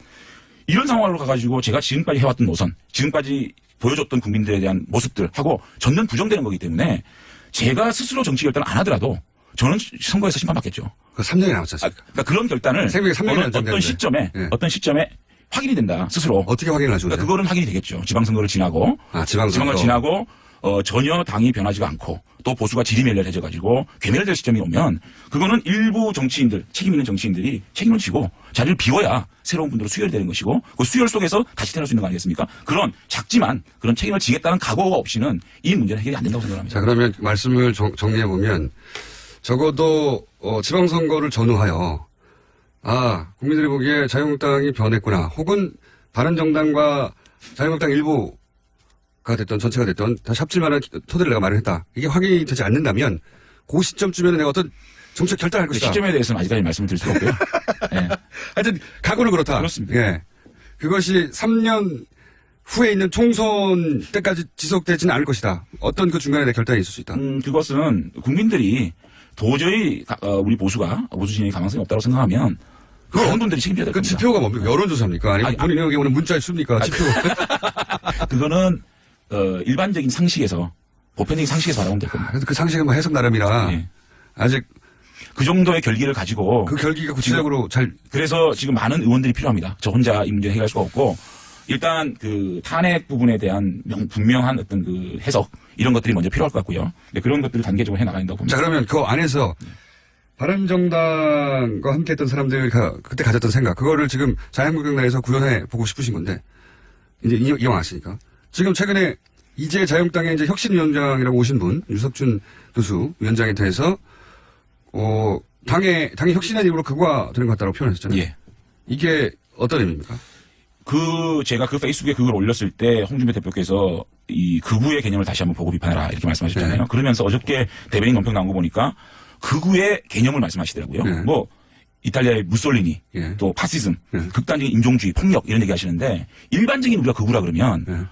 이런 상황으로 가가지고 제가 지금까지 해왔던 노선, 지금까지 보여줬던 국민들에 대한 모습들하고 전면 부정되는 거기 때문에 제가 스스로 정치 결단을 안 하더라도 저는 선거에서 심판받겠죠. 3년이 남았지 않습니까? 그러니까 그런 결단을 생명이 3년이 어떤 시점에 확인이 된다 스스로. 어떻게 확인을 하죠? 그러니까 그거는 확인이 되겠죠. 지방선거를 지나고 지방선거를 지나고 전혀 당이 변하지가 않고 또 보수가 지리멸렬해져 가지고 괴멸될 시점이 오면 그거는 일부 정치인들 책임 있는 정치인들이 책임을 지고 자리를 비워야 새로운 분들로 수혈이 되는 것이고 그 수혈 속에서 다시 태어날 수 있는 거 아니겠습니까? 그런 작지만 그런 책임을 지겠다는 각오가 없이는 이 문제는 해결이 안 된다고 생각합니다. 자, 그러면 말씀을 정리해 보면 적어도 지방선거를 전후하여 국민들이 보기에 자유한국당이 변했구나 혹은 바른정당과 자유한국당 일부가 됐던 전체가 됐던 다시 합칠만한 토대를 내가 마련했다. 이게 확인이 되지 않는다면 그 시점쯤에는 내가 어떤 정책 결단할 것이다. 시점에 대해서는 아직까지 말씀을 드릴 수가 없고요. 네. 하여튼 각오는 그렇다. 그렇습니다. 예. 그것이 3년 후에 있는 총선 때까지 지속되지는 않을 것이다. 어떤 그 중간에 내 결단이 있을 수 있다. 그것은 국민들이 도저히 우리 보수 진영이 가망성이 없다고 생각하면 그런 분들이 책임져야 될 겁니다. 그 지표가 뭡니까? 여론조사입니까? 아니면 본인이 여기 오는 문자에 씁니까? 지표. 그거는 일반적인 상식에서 보편적인 상식에서 바라보면 될 겁니다. 그래도 그 상식은 뭐 해석 나름이라 아직 그 정도의 결기를 가지고 그 결기가 구체적으로 그래서 지금 많은 의원들이 필요합니다. 저 혼자 이 문제 해결할 수가 없고 일단 그 탄핵 부분에 대한 분명한 어떤 그 해석 이런 것들이 먼저 필요할 것 같고요. 네, 그런 것들을 단계적으로 해나가야 된다고 봅니다. 자, 그러면 그 안에서 바른정당과 함께했던 사람들 그때 가졌던 생각 그거를 지금 자유한국당 내에서 구현해 보고 싶으신 건데 이제 이용하시니까 지금 최근에 이제 자유한국당의 이제 혁신위원장이라고 오신 분 유석준 교수 위원장에 대해서 당의 혁신의 힘으로 극화 되는 것 같다고 표현하셨잖아요. 예. 이게 어떤 의미입니까? 제가 그 페이스북에 그걸 올렸을 때 홍준표 대표께서 이 극우의 개념을 다시 한번 보고 비판해라 이렇게 말씀하셨잖아요. 그러면서 어저께 대변인 논평 나온 거 보니까 극우의 개념을 말씀하시더라고요. 뭐 이탈리아의 무솔리니 또 파시즘, 극단적인 인종주의, 폭력 이런 얘기 하시는데 일반적인 우리가 극우라 그러면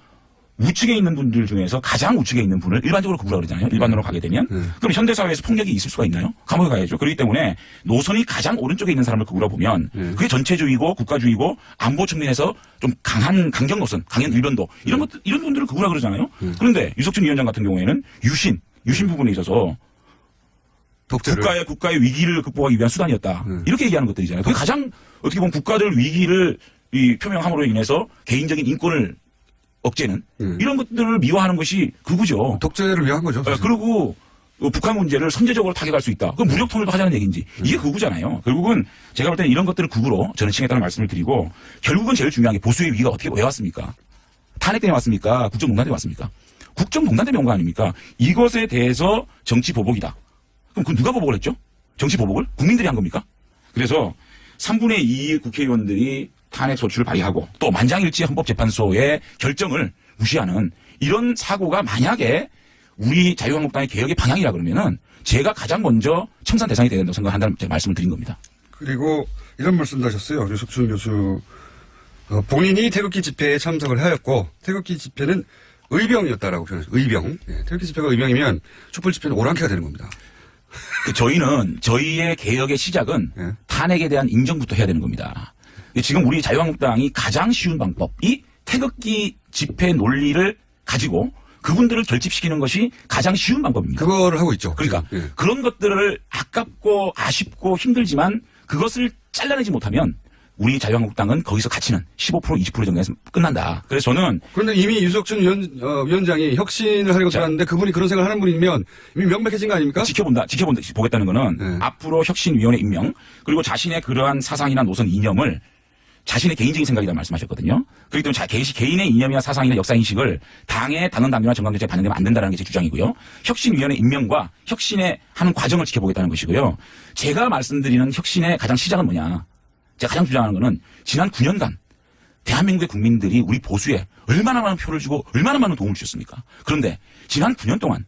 우측에 있는 분들 중에서 가장 우측에 있는 분을 일반적으로 극우라 그러잖아요. 일반으로 가게 되면 그럼 현대사회에서 폭력이 있을 수가 있나요? 감옥에 가야죠. 그렇기 때문에 노선이 가장 오른쪽에 있는 사람을 극우라 보면 그게 전체주의고 국가주의고 안보 측면에서 좀 강한 강경 노선, 강한 일변도 이런 분들을 극우라 그러잖아요. 그런데 유석준 위원장 같은 경우에는 유신 부분에 있어서 국가의 위기를 극복하기 위한 수단이었다. 이렇게 얘기하는 것들이잖아요. 그게 가장 어떻게 보면 국가들 위기를 표명함으로 인해서 개인적인 인권을 억제는 이런 것들을 미화하는 것이 극우죠. 독재를 위한 거죠. 그리고 북한 문제를 선제적으로 타격할 수 있다. 그 무력 통일도 하자는 얘기인지 이게 극우잖아요. 결국은 제가 볼 때는 이런 것들을 극우로 저는 칭했다는 말씀을 드리고 결국은 제일 중요한 게 보수의 위기가 어떻게 왜 왔습니까? 탄핵 때문에 왔습니까? 국정농단 때문에 왔습니까? 국정농단 때문에 온 거 아닙니까? 이것에 대해서 정치 보복이다. 그럼 그 누가 보복을 했죠? 정치 보복을? 국민들이 한 겁니까? 그래서 3분의 2 국회의원들이 탄핵 소추를 발의하고 또 만장일치 헌법재판소의 결정을 무시하는 이런 사고가 만약에 우리 자유한국당의 개혁의 방향이라 그러면은 제가 가장 먼저 청산 대상이 되야 된다고 생각한다는 제가 말씀을 드린 겁니다. 그리고 이런 말씀도 하셨어요. 유석춘 교수. 본인이 태극기 집회에 참석을 하였고 태극기 집회는 의병이었다라고 표현했어요. 의병. 예, 태극기 집회가 의병이면 촛불 집회는 오랑캐가 되는 겁니다. 저희는 저희의 개혁의 시작은 탄핵에 대한 인정부터 해야 되는 겁니다. 지금 우리 자유한국당이 가장 쉬운 방법이 태극기 집회 논리를 가지고 그분들을 결집시키는 것이 가장 쉬운 방법입니다. 그거를 하고 있죠. 그러니까 그런 것들을 아깝고 아쉽고 힘들지만 그것을 잘라내지 못하면 우리 자유한국당은 거기서 가치는 15% 20% 정도에서 끝난다. 그래서 저는 그런데 이미 유석춘 위원장이 혁신을 하려고 들었는데 그분이 그런 생각을 하는 분이면 이미 명백해진 거 아닙니까? 보겠다는 거는 앞으로 혁신위원회 임명 그리고 자신의 그러한 사상이나 노선 이념을 자신의 개인적인 생각이라고 말씀하셨거든요. 그렇기 때문에 개인의 이념이나 사상이나 역사인식을 당의 당헌당규나 정강정책에 반영되면 안 된다는 게 제 주장이고요. 혁신위원회 임명과 혁신의 하는 과정을 지켜보겠다는 것이고요. 제가 말씀드리는 혁신의 가장 시작은 뭐냐. 제가 가장 주장하는 거는 지난 9년간 대한민국의 국민들이 우리 보수에 얼마나 많은 표를 주고 얼마나 많은 도움을 주셨습니까? 그런데 지난 9년 동안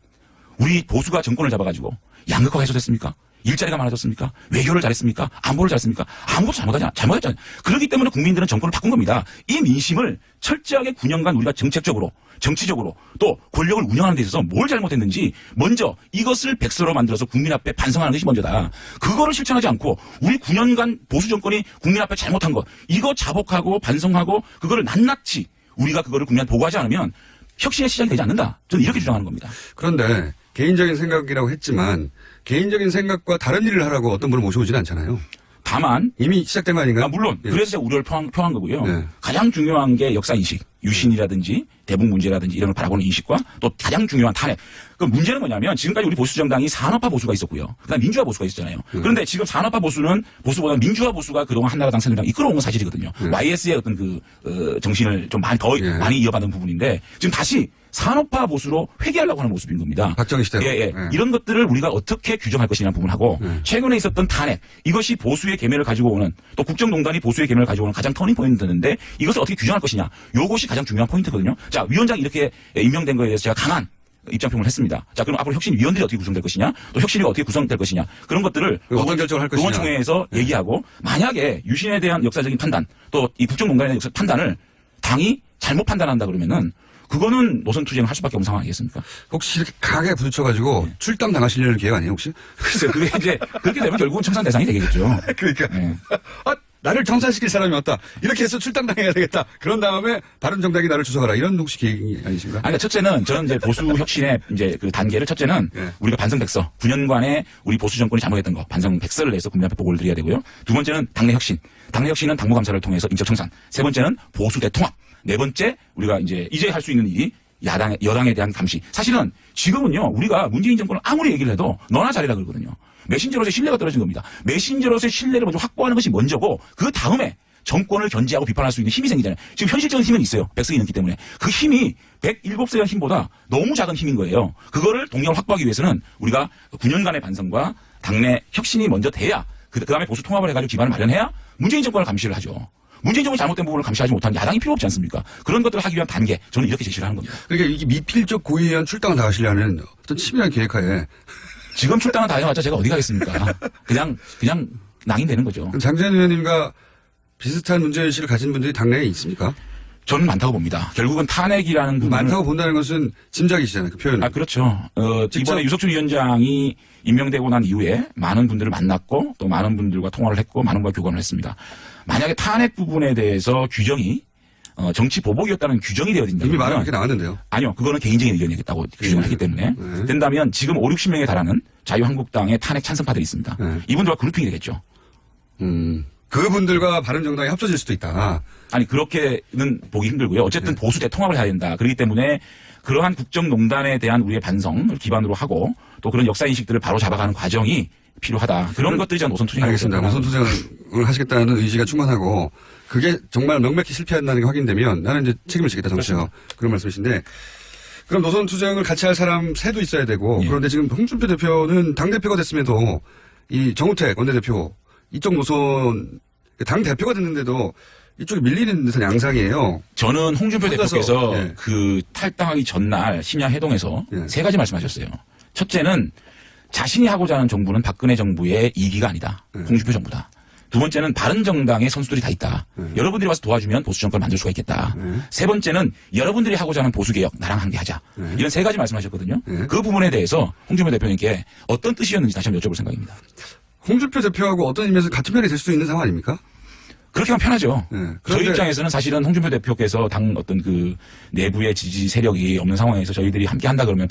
우리 보수가 정권을 잡아가지고 양극화가 해소됐습니까? 일자리가 많아졌습니까? 외교를 잘했습니까? 안보를 잘했습니까? 아무것도 잘못했잖아요. 그렇기 때문에 국민들은 정권을 바꾼 겁니다. 이 민심을 철저하게 9년간 우리가 정책적으로, 정치적으로 또 권력을 운영하는 데 있어서 뭘 잘못했는지 먼저 이것을 백서로 만들어서 국민 앞에 반성하는 것이 먼저다. 그거를 실천하지 않고 우리 9년간 보수 정권이 국민 앞에 잘못한 것 이거 자복하고 반성하고 그거를 낱낱이 우리가 그거를 국민한테 보고하지 않으면 혁신의 시작이 되지 않는다. 저는 이렇게 주장하는 겁니다. 그런데 개인적인 생각이라고 했지만 개인적인 생각과 다른 일을 하라고 어떤 분을 모셔오지는 않잖아요. 다만 이미 시작된 거 아닌가요? 물론 그래서 제가 우려를 표한 거고요. 가장 중요한 게 역사인식, 유신이라든지 대북 문제라든지 이런 걸 바라보는 인식과 또 가장 중요한 탄핵. 그 문제는 뭐냐면 지금까지 우리 보수 정당이 산업화 보수가 있었고요. 그다음 민주화 보수가 있었잖아요. 그런데 지금 산업화 보수는 보수보다 민주화 보수가 그동안 한나라당 새누리당 이끌어온 건 사실이거든요. YS의 어떤 정신을 좀 많이 이어받은 부분인데 지금 다시 산업화 보수로 회귀하려고 하는 모습인 겁니다. 박정희 시대로. 이런 것들을 우리가 어떻게 규정할 것이냐는 부분하고 최근에 있었던 탄핵 이것이 보수의 계매를 가지고 오는 또 국정농단이 보수의 계매를 가지고 오는 가장 터닝 포인트인데 이것을 어떻게 규정할 것이냐. 이것이 가장 중요한 포인트거든요. 자, 위원장이 이렇게 임명된 거에 대해서 제가 강한 입장표명을 했습니다. 자, 그럼 앞으로 혁신위원들이 어떻게 구성될 것이냐, 또 혁신이 어떻게 구성될 것이냐, 그런 것들을 어떤 결정을 할 것이냐. 의원총회에서 얘기하고 만약에 유신에 대한 역사적인 판단, 또 이 국정농단에 대한 역사 판단을 당이 잘못 판단한다 그러면은 그거는 노선 투쟁을 할 수밖에 없는 상황 아니겠습니까? 혹시 이렇게 강하게 부딪혀가지고 출당 당하시려는 계획 아니에요, 혹시? 글쎄요, 그게 이제 그렇게 되면 결국은 청산 대상이 되겠죠. 그러니까. 나를 청산시킬 사람이 없다. 이렇게 해서 출당당해야 되겠다. 그런 다음에 다른 정당이 나를 주석하라. 이런 혹시 계획이 아니신가? 아니, 첫째는 저는 이제 보수 혁신의 이제 그 단계를 첫째는 우리가 반성 백서, 9년간의 우리 보수 정권이 잘못했던 거, 반성 백서를 내서 국민 앞에 보고를 드려야 되고요. 두 번째는 당내 혁신. 당내 혁신은 당무 감사를 통해서 인적 청산. 세 번째는 보수 대통합. 네 번째 우리가 이제 할 수 있는 일이 여당에 대한 감시. 사실은 지금은요, 우리가 문재인 정권을 아무리 얘기를 해도 너나 잘해라 그러거든요. 메신저로서의 신뢰가 떨어진 겁니다. 메신저로서의 신뢰를 먼저 확보하는 것이 먼저고 그 다음에 정권을 견제하고 비판할 수 있는 힘이 생기잖아요. 지금 현실적인 힘은 있어요. 백석이 있기 때문에. 그 힘이 107세의 힘보다 너무 작은 힘인 거예요. 그거를 동력을 확보하기 위해서는 우리가 9년간의 반성과 당내 혁신이 먼저 돼야 그 다음에 보수 통합을 해가지고 기반을 마련해야 문재인 정권을 감시를 하죠. 문재인 정권이 잘못된 부분을 감시하지 못한 야당이 필요 없지 않습니까? 그런 것들을 하기 위한 단계, 저는 이렇게 제시를 하는 겁니다. 그러니까 이게 미필적 고의한 출당을 당하시려는 어떤 치밀한 계획하에 지금 출당은 다 해봤자 제가 어디 가겠습니까? 그냥 낭인되는 거죠. 장재현 의원님과 비슷한 문제의식을 가진 분들이 당내에 있습니까? 저는 많다고 봅니다. 결국은 탄핵이라는 부분 많다고 본다는 것은 짐작이시잖아요. 그 표현은. 그렇죠. 이번에 유석춘 위원장이 임명되고 난 이후에 많은 분들을 만났고 또 많은 분들과 통화를 했고 많은 분과 교감을 했습니다. 만약에 탄핵 부분에 대해서 규정이 정치 보복이었다는 규정이 되어야 된다면 이미 말은 그렇게 나왔는데요. 아니요. 그거는 개인적인 의견이겠다고 규정을 했기 때문에 된다면 지금 5, 60명에 달하는 자유한국당의 탄핵 찬성파들이 있습니다. 이분들과 그룹핑이 되겠죠. 그분들과 바른정당이 합쳐질 수도 있다. 아니 그렇게는 보기 힘들고요. 어쨌든 보수 대통합을 해야 된다. 그렇기 때문에 그러한 국정농단에 대한 우리의 반성을 기반으로 하고 또 그런 역사 인식들을 바로 잡아가는 과정이 필요하다. 그런 것들이 전 노선 투쟁이라고 알겠습니다. 노선 투쟁을 하시겠다는 의지가 충만하고 그게 정말 명백히 실패한다는 게 확인되면 나는 이제 책임을 지겠다 정치적 그런 말씀이신데 그럼 노선 투쟁을 같이 할 사람 새도 있어야 되고 그런데 지금 홍준표 대표는 당대표가 됐음에도 이 정우택 원내대표 이쪽 노선 당대표가 됐는데도 이쪽이 밀리는 듯한 양상이에요. 저는 홍준표 대표께서 예. 그 탈당하기 전날 심야 회동에서 세 가지 말씀하셨어요. 첫째는 자신이 하고자 하는 정부는 박근혜 정부의 2기가 아니다. 홍준표 정부다. 두 번째는 바른정당의 선수들이 다 있다. 여러분들이 와서 도와주면 보수정권을 만들 수가 있겠다. 세 번째는 여러분들이 하고자 하는 보수개혁 나랑 함께하자. 이런 세 가지 말씀하셨거든요. 그 부분에 대해서 홍준표 대표님께 어떤 뜻이었는지 다시 한번 여쭤볼 생각입니다. 홍준표 대표하고 어떤 의미에서 같은 편이 될 수도 있는 상황 아닙니까? 그렇게 하면 편하죠. 그런데 저희 입장에서는 사실은 홍준표 대표께서 당 어떤 그 내부의 지지 세력이 없는 상황에서 저희들이 함께 한다 그러면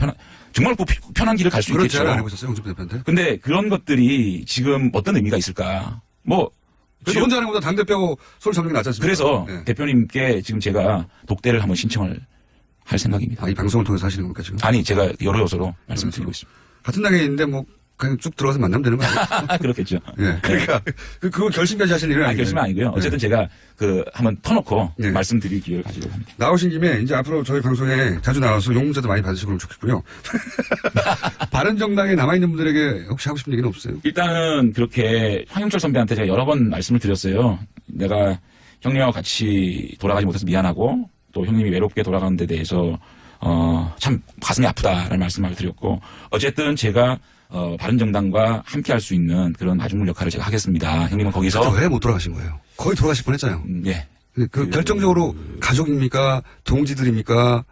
정말 편한 길을 갈 수 그런 있겠죠. 제안을 안 해보셨어요, 홍준표 대표한테? 근데 그런 것들이 지금 어떤 의미가 있을까? 뭐 그래서 혼자 하는 것보다 당대표하고 손을 잡는 게 낫지 않습니까? 그래서 대표님께 지금 제가 독대를 한번 신청을 할 생각입니다. 아, 이 방송을 통해서 하시는 겁니까, 지금? 아니, 제가 여러 요소로 말씀드리고 있습니다. 같은 당에 있는데 뭐 그냥 쭉 들어가서 만나면 되는 거 아니에요? 그렇겠죠. 예. 그러니까 그거 결심까지 하실 일은 아니에요. 결심은 아니고요. 어쨌든 제가 한번 터놓고 말씀드릴 기회를 가지려고 합니다. 나오신 김에 이제 앞으로 저희 방송에 자주 나와서 용문자도 많이 받으시고 그러면 좋겠고요. 바른정당에 남아있는 분들에게 혹시 하고 싶은 얘기는 없어요? 일단은 그렇게 황영철 선배한테 제가 여러 번 말씀을 드렸어요. 내가 형님하고 같이 돌아가지 못해서 미안하고 또 형님이 외롭게 돌아가는 데 대해서 참 가슴이 아프다라는 말씀을 드렸고 어쨌든 제가 바른정당과 함께 할 수 있는 그런 아중물 역할을 제가 하겠습니다. 형님은 거기서 왜 못 돌아가신 거예요? 거의 돌아가실 뻔했잖아요. 예. 그 결정적으로 가족입니까? 동지들입니까?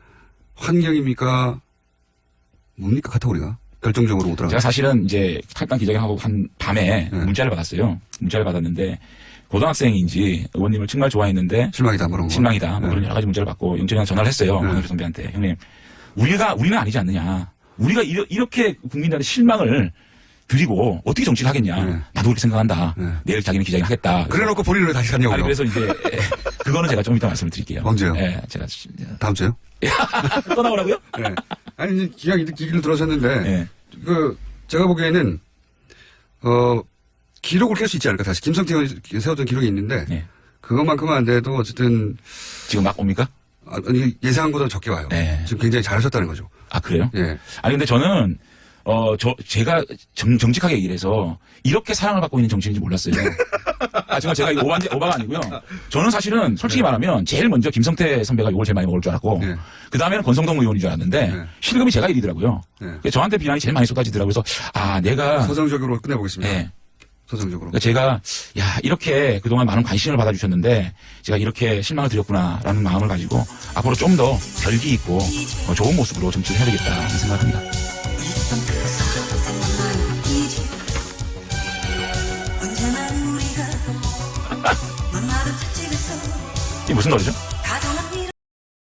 환경입니까? 뭡니까 카테고리가? 결정적으로 못 돌아가. 제가 사실은 이제 탈당 기자회견하고 한 밤에 문자를 받았어요. 문자를 받았는데 고등학생인지 의원님을 정말 좋아했는데 실망이다 뭐 그런 거. 실망이다 뭐 그런 여러 가지 문자를 받고 영철이한테 전화를 했어요. 황영철 선배한테. 형님 우리는 아니지 않느냐. 우리가 이렇게 국민들한테 실망을 드리고 어떻게 정치를 하겠냐. 나도 그렇게 생각한다. 내일 자기는 기자회견 하겠다. 그래놓고 본인은 왜 다시 갔냐고요. 아니 그래서 이제 그거는 제가 좀 이따 말씀을 드릴게요. 언제요? 예, 제가 다음 주요? 또 나오라고요? 네. 아니 이제 기왕 이 기기를 들어오셨는데 제가 보기에는 기록을 깰 수 있지 않을까 다시 김성태 의원이 세웠던 기록이 있는데 그것만큼은 안 돼도 어쨌든 지금 막 옵니까? 아니 예상한 것보다 적게 와요. 지금 굉장히 잘하셨다는 거죠. 아 그래요? 예. 아니 근데 저는 제가 정직하게 얘기를 해서 이렇게 사랑을 받고 있는 정치인인지 몰랐어요. 아 정말 제가 이거 오바가 아니고요. 저는 사실은 솔직히 말하면 제일 먼저 김성태 선배가 욕을 제일 많이 먹을 줄 알았고 그 다음에는 권성동 의원인 줄 알았는데 실금이 제가 1위더라고요. 저한테 비난이 제일 많이 쏟아지더라고요. 그래서 내가 서정적으로 끝내보겠습니다. 서정적으로. 그러니까 제가 이렇게 그동안 많은 관심을 받아주셨는데 제가 이렇게 실망을 드렸구나라는 마음을 가지고 앞으로 좀 더 결기 있고 좋은 모습으로 정치를 해야 되겠다는 생각을 합니다. 이게 무슨 노래죠?